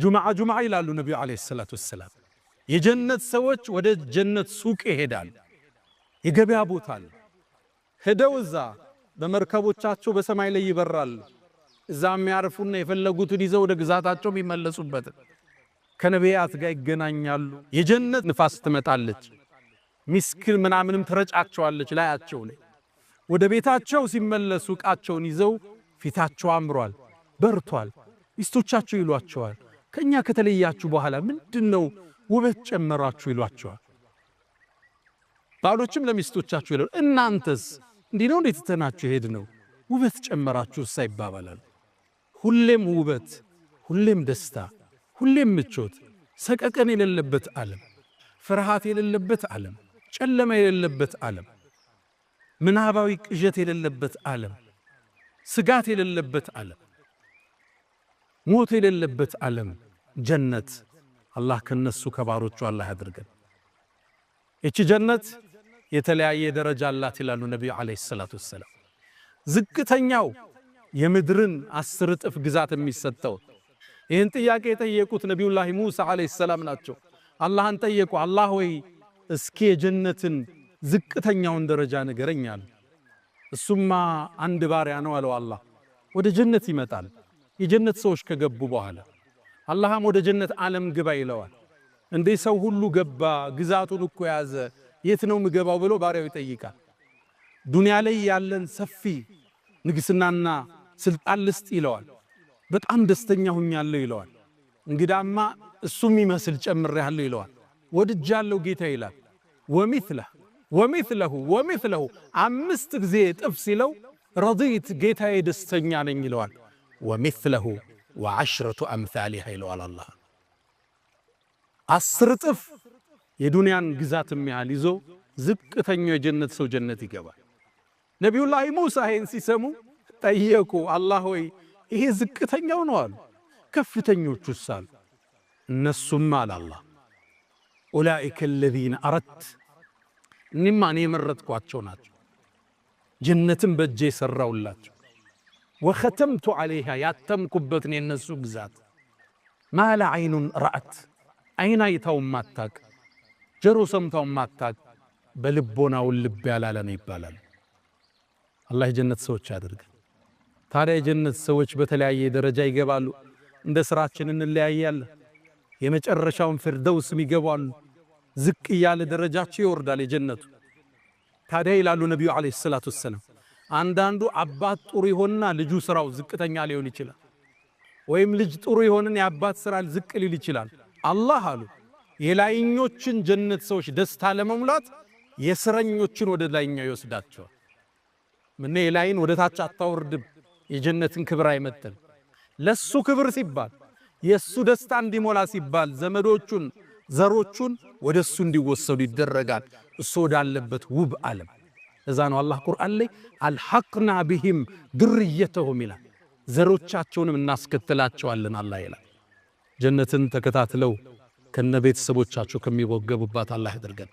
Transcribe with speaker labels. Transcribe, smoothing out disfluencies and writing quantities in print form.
Speaker 1: ጁምዓ ይላሉ ነብዩ አለይሂ ሰላቱ ወሰለም። የጀነት ሰዎች ወደ ጀነት ሱቅ ይሄዳሉ። የገበያ ቦታ ነው። ሄደው እዛ በመርከቦቻቸው በሰማይ ላይ ይበራሉ። እዛ የሚያርፉና የፈለጉትን ይዘው ወደ ግዛታቸው የሚመለሱበት ከነቢያት ጋር ይገናኛሉ። የጀነት ንፋስ ትመጣለች። ሚስክል ምናምንም ትረጫቸዋለች ላያቸው ላይ። ወደ ቤታቸው ሲመለሱ ዕቃቸውን ይዘው ፊታቸው አምሯል፣ በርቷል። ሚስቶቻቸው ይሏቸዋል ከኛ ከተለያችሁ በኋላ ምንድነው ውበት ጨመራችሁ ይሏቸዋል። ባሎችም ለሚስቶቻቸው ይላሉ እናንተስ እንዲህ ነው እንዴት ተናችሁ ሄድ ነው ውበት ጨመራችሁ ሳይባባላል። ሁሌም ውበት፣ ሁሌም ደስታ፣ ሁሌም ምቾት፣ ሰቀቀን የሌለበት ዓለም፣ ፍርሃት የሌለበት ዓለም፣ ጨለማ የሌለበት ዓለም፣ ምናባዊ ቅዠት የሌለበት ዓለም፣ ስጋት የሌለበት ዓለም፣ ሞት የሌለበት ዓለም ጀነት። አላህ ከነሱ ከባሮቹ አላህ ያድርገን። እቺ ጀነት የተለያየ ደረጃ አላት ይላሉ ነብዩ አለይሂ ሰላቱ ወሰለም። ዝቅተኛው የምድርን 10 እጥፍ ግዛት የሚሰጠው። ይህን ጥያቄ የጠየቁት ነቢዩላህ ሙሳ አለይሂ ሰላም ናቸው። አላህን ጠየቁ፣ አላህ ወይ እስኪ የጀነትን ዝቅተኛውን ደረጃ ንገረኝ አሉ። እሱማ አንድ ባሪያ ነው አለው አላህ። ወደ ጀነት ይመጣል የጀነት ሰዎች ከገቡ በኋላ አላህም ወደ ጀነት ዓለም ግባ ይለዋል። እንዴ ሰው ሁሉ ገባ ግዛቱን እኮ ያዘ የት ነው ምገባው ብሎ ባሪያው ይጠይቃል። ዱንያ ላይ ያለን ሰፊ ንግስናና ስልጣን ልስጥ ይለዋል። በጣም ደስተኛ ሆኛለሁ ይለዋል። እንግዳማ እሱም ይመስል ጨምሬያለሁ ይለዋል። ወድጃለሁ ጌታ ይላል። ወሚስለሁ 5 ጊዜ እጥፍ ሲለው ረዲት ጌታዬ ደስተኛ ነኝ ይለዋል። ወሚስለሁ ወዐሽረቱ አምሳሊሃ ይለዋል አላህ። 10 እጥፍ የዱንያን ግዛት የሚያህል ይዞ ዝቅተኛው የጀነት ሰው ጀነት ይገባል። ነቢዩላህ ሙሳ ይህን ሲሰሙ ጠየቁ፣ አላህ ሆይ ይሄ ዝቅተኛው ነው አሉ። ከፍተኞቹስ አሉ። እነሱም አለ አላህ ኡላኢከ አለዚነ አረድት እኔማ እኔ የመረጥኳቸው ናቸው። ጀነትን በእጄ የሠራውላቸው ወኸተምቱ ዐለይሃ ያተምኩበትን የነሱ ግዛት ማለ ዐይኑን ረአት ዐይን አይታው ማታቅ ጆሮ ሰምታው ማታቅ በልቦናው ልብ ያላለ ነው ይባላል። አላህ የጀነት ሰዎች ያድርገን። ታዲያ የጀነት ሰዎች በተለያየ ደረጃ ይገባሉ። እንደ ስራችን እንለያያለን። የመጨረሻውን ፊርደውስ ይገባሉ። ዝቅ ያለ ደረጃቸው ይወርዳል የጀነቱ። ታዲያ ይላሉ ነብዩ አለይሂ ሰላቱ ወሰለም አንዳንዱ አባት ጥሩ ይሆንና ልጁ ስራው ዝቅተኛ ሊሆን ይችላል። ወይም ልጅ ጥሩ ይሆንና የአባት ስራ ዝቅ ሊል ይችላል። አላህ አሉ የላይኞችን ጀነት ሰዎች ደስታ ለመሙላት የስረኞችን ወደ ላይኛው ይወስዳቸዋል። ምን የላይን ወደ ታች አታወርድም። የጀነትን ክብር አይመጥን። ለሱ ክብር ሲባል የሱ ደስታ እንዲሞላ ሲባል ዘመዶቹን ዘሮቹን ወደሱ እንዲወሰዱ ይደረጋል። እሱ ወዳለበት ውብ ዓለም። እዛ ነው አላህ ቁርአን ላይ አልሐቅና ቢሂም ድርየተሁም ይላል። ዘሮቻቸውንም እናስከትላቸዋለን አላህ ይላል። ጀነትን ተከታትለው ከነ ቤተሰቦቻቸው ከሚወገቡባት አላህ ያድርገን።